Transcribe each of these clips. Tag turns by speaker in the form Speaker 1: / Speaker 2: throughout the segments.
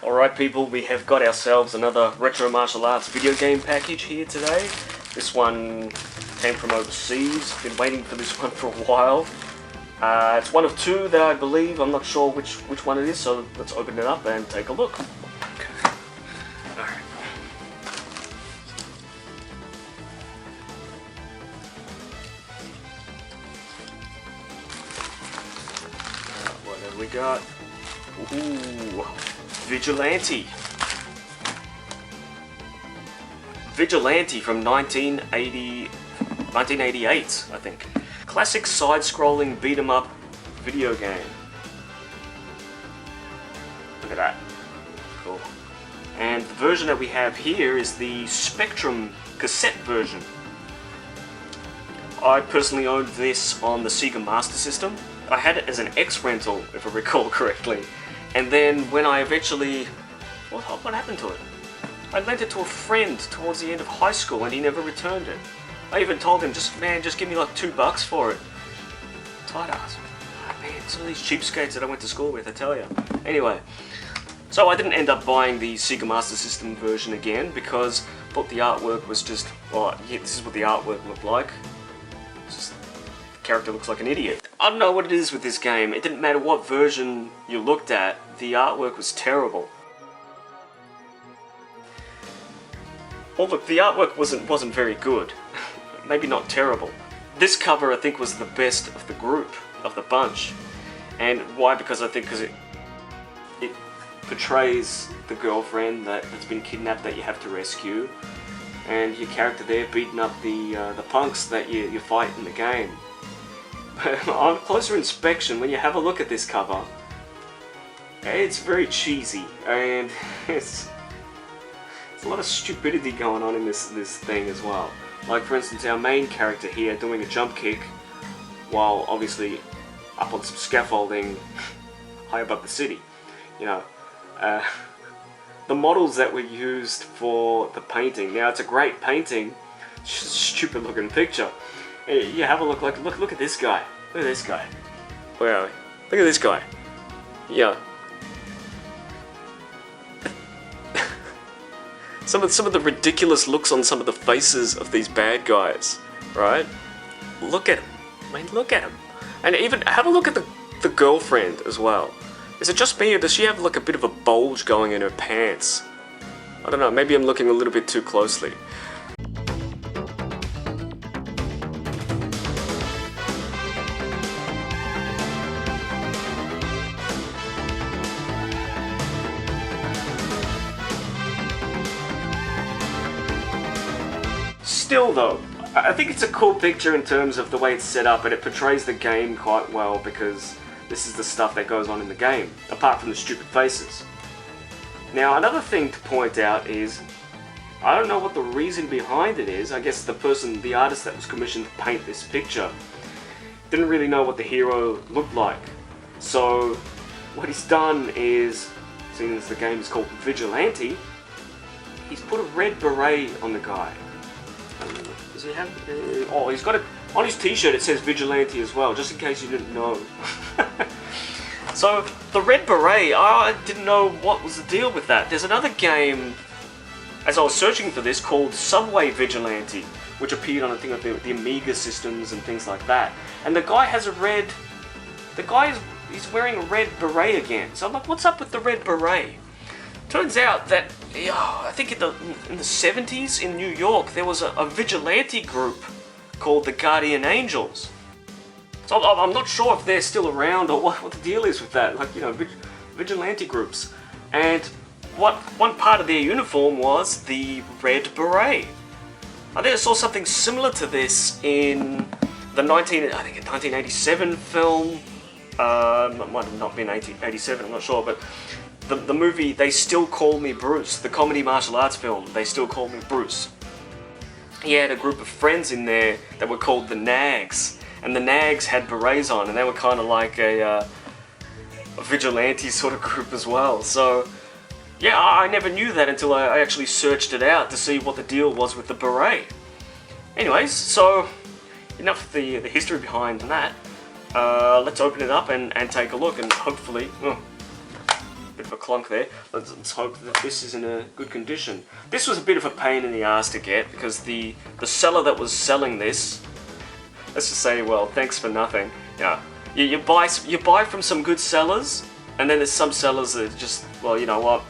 Speaker 1: Alright people, we have got ourselves another retro martial arts video game package here today. This one came from overseas. Been waiting for this one for a while. It's one of two that I believe. I'm not sure which one it is, so let's open it up and take a look. Alright. What have we got? Ooh, Vigilante. Vigilante from 1988, I think. Classic side-scrolling beat-em-up video game. Look at that. Cool. And the version that we have here is the Spectrum Cassette version. I personally owned this on the Sega Master System. I had it as an X rental, if I recall correctly. And then when I eventually... What happened to it? I lent it to a friend towards the end of high school and he never returned it. I even told him, just give me like $2 for it. Tight ass. Oh, man, some of these cheapskates that I went to school with, I tell you. Anyway, so I didn't end up buying the Sega Master System version again because I thought the artwork was just... Well, yeah, this is what the artwork looked like. Just, the character looks like an idiot. I don't know what it is with this game. It didn't matter what version you looked at, the artwork was terrible. Well, look, the artwork wasn't very good. Maybe not terrible. This cover, I think, was the best of the group, of the bunch. And why? Because I think it portrays the girlfriend that's been kidnapped that you have to rescue, and your character there beating up the punks that you fight in the game. But on closer inspection, when you have a look at this cover, it's very cheesy, and it's a lot of stupidity going on in this thing as well. Like, for instance, our main character here doing a jump kick while obviously up on some scaffolding high above the city. You know, the models that were used for the painting. Now, it's a great painting, just a stupid looking picture. You have a look. Like, look at this guy. Look at this guy. Where are we? Look at this guy. Yeah. Some of the ridiculous looks on some of the faces of these bad guys, right? Look at him. I mean, look at him. And even have a look at the girlfriend as well. Is it just me, or does she have like a bit of a bulge going in her pants? I don't know, maybe I'm looking a little bit too closely. Still though, I think it's a cool picture in terms of the way it's set up, and it portrays the game quite well because this is the stuff that goes on in the game, apart from the stupid faces. Now, another thing to point out is, I don't know what the reason behind it is. I guess the artist that was commissioned to paint this picture didn't really know what the hero looked like. So what he's done is, seeing as the game is called Vigilante, he's put a red beret on the guy. Does he have... oh, he's got it... On his t-shirt it says Vigilante as well, just in case you didn't know. So, the red beret, I didn't know what was the deal with that. There's another game, as I was searching for this, called Subway Vigilante, which appeared on, I think, the Amiga systems and things like that. And the guy has a red... he's wearing a red beret again. So I'm like, what's up with the red beret? Turns out that, I think in the 70s in New York, there was a vigilante group called the Guardian Angels. So I'm not sure if they're still around or what the deal is with that, like, you know, vigilante groups. And one part of their uniform was the red beret. I think I saw something similar to this in the 1987 film. It might have not been 1987, I'm not sure, but the movie They Still Call Me Bruce, the comedy martial arts film, They Still Call Me Bruce. He had a group of friends in there that were called the Nags, and the Nags had berets on, and they were kind of like a vigilante sort of group as well. So, yeah, I never knew that until I actually searched it out to see what the deal was with the beret. Anyways, so enough of the history behind that. Let's open it up and take a look, and hopefully, bit of a clunk there. Let's hope that this is in a good condition. This was a bit of a pain in the ass to get because the seller that was selling this, let's just say, well, thanks for nothing. Yeah, you buy from some good sellers, and then there's some sellers that just, well, you know what?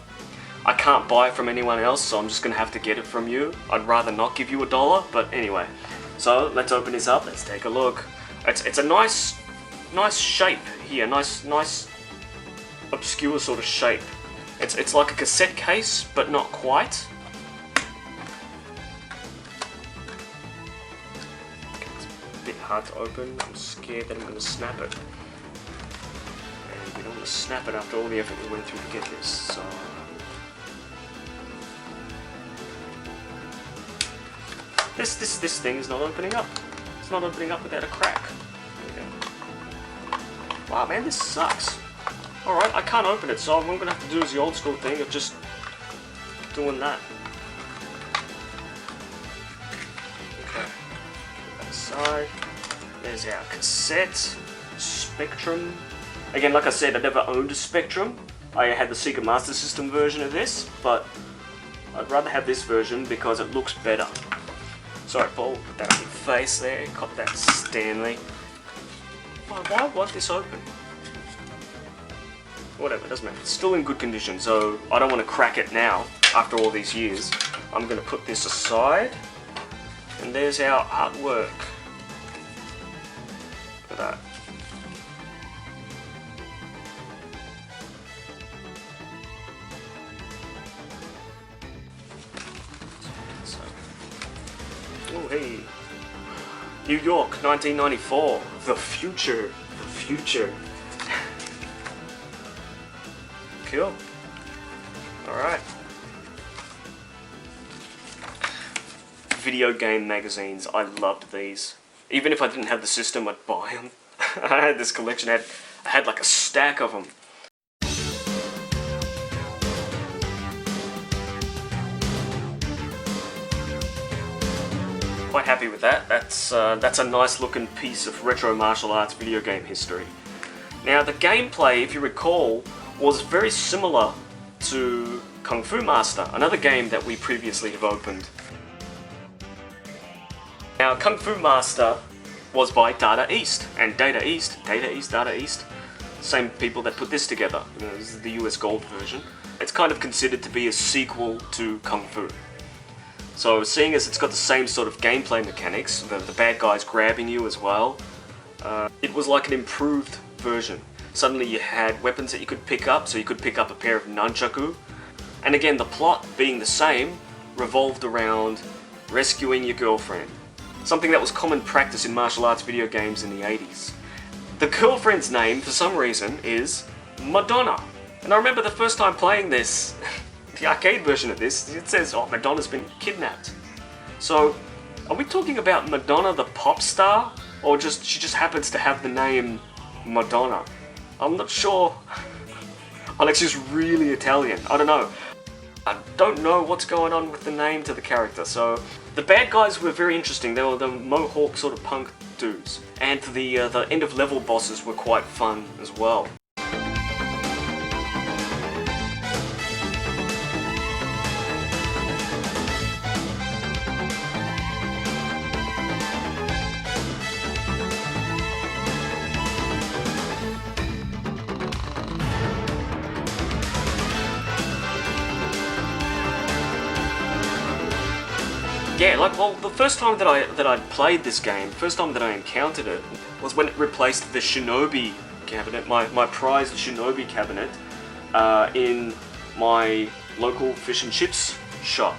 Speaker 1: I can't buy it from anyone else, so I'm just gonna have to get it from you. I'd rather not give you $1, but anyway. So let's open this up. Let's take a look. It's a nice shape here. Nice obscure sort of shape. It's like a cassette case, but not quite. It's a bit hard to open. I'm scared that I'm gonna snap it. And we don't want to snap it after all the effort we went through to get this. So. This thing is not opening up. It's not opening up without a crack. There we go. Wow, man, this sucks. Alright, I can't open it, so what I'm gonna have to do is the old school thing of just doing that. Okay. Put that aside. There's our cassette. Spectrum. Again, like I said, I never owned a Spectrum. I had the Sega Master System version of this, but I'd rather have this version because it looks better. Sorry, Paul, put that on your face there. Cop that, Stanley. Why was this open? Whatever, doesn't matter. It's still in good condition, so I don't want to crack it now, after all these years. I'm going to put this aside. And there's our artwork. Look at that. Oh, hey. New York, 1994. The future. The future. Cool. Alright. Video game magazines. I loved these. Even if I didn't have the system, I'd buy them. I had this collection. I had like a stack of them. Quite happy with that. That's a nice looking piece of retro martial arts video game history. Now the gameplay, if you recall, was very similar to Kung Fu Master, another game that we previously have opened. Now Kung Fu Master was by Data East, and Data East, same people that put this together. You know, this is the US Gold version. It's kind of considered to be a sequel to Kung Fu. So seeing as it's got the same sort of gameplay mechanics, the bad guys grabbing you as well, it was like an improved version. Suddenly you had weapons that you could pick up, so you could pick up a pair of Nunchaku. And again, the plot being the same, revolved around rescuing your girlfriend. Something that was common practice in martial arts video games in the 80s. The girlfriend's name, for some reason, is Madonna. And I remember the first time playing this, the arcade version of this, it says, oh, Madonna's been kidnapped. So, are we talking about Madonna the pop star? Or she just happens to have the name Madonna? I'm not sure. Unless she's really Italian. I don't know. I don't know what's going on with the name to the character. So the bad guys were very interesting. They were the mohawk sort of punk dudes. And the end of level bosses were quite fun as well. Yeah, like, well, the first time that I'd played this game, first time that I encountered it, was when it replaced the Shinobi cabinet, my prized Shinobi cabinet, in my local fish and chips shop.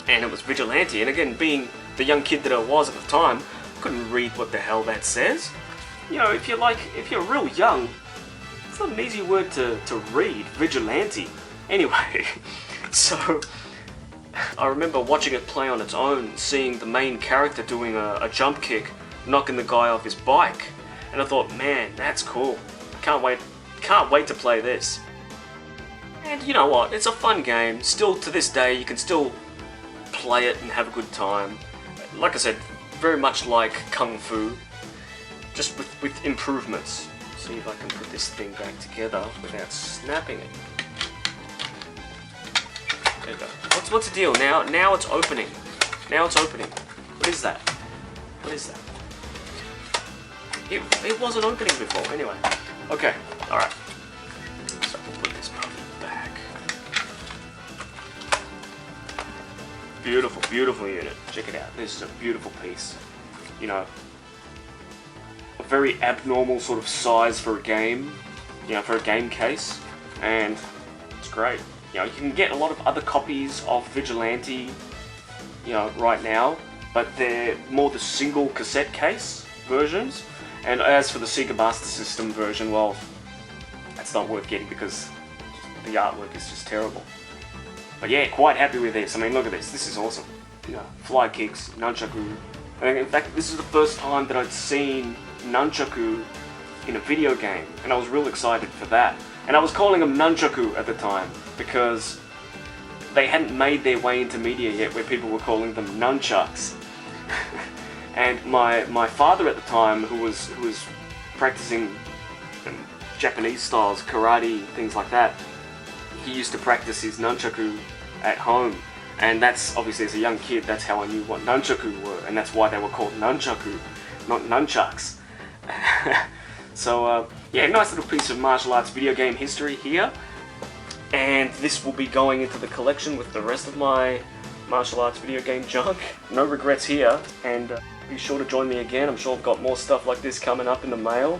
Speaker 1: And it was Vigilante, and again, being the young kid that I was at the time, I couldn't read what the hell that says. You know, if you're real young, it's not an easy word to read, Vigilante. Anyway, so I remember watching it play on its own, seeing the main character doing a jump kick, knocking the guy off his bike, and I thought, man, that's cool. Can't wait to play this. And you know what? It's a fun game. Still to this day, you can still play it and have a good time. Like I said, very much like Kung Fu, just with improvements. See if I can put this thing back together without snapping it. what's the deal? Now it's opening. Now it's opening. What is that? What is that? It wasn't opening before. Anyway. Okay. All right. So we'll put this puppy back. Beautiful, beautiful unit. Check it out. This is a beautiful piece. You know, a very abnormal sort of size for a game. You know, for a game case, and it's great. You know, you can get a lot of other copies of Vigilante, you know, right now, but they're more the single cassette case versions. And as for the Sega Master System version, well, that's not worth getting because the artwork is just terrible. But yeah, quite happy with this. I mean, look at this. This is awesome. You know, fly kicks, Nunchaku. And in fact, this is the first time that I'd seen Nunchaku in a video game, and I was real excited for that. And I was calling them Nunchaku at the time because they hadn't made their way into media yet where people were calling them nunchucks. And my father at the time, who was practicing Japanese styles, karate, things like that, he used to practice his nunchaku at home. And that's, obviously as a young kid, that's how I knew what nunchaku were, and that's why they were called nunchaku, not nunchucks. So, yeah, nice little piece of martial arts video game history here. And this will be going into the collection with the rest of my martial arts video game junk. No regrets here, and be sure to join me again. I'm sure I've got more stuff like this coming up in the mail.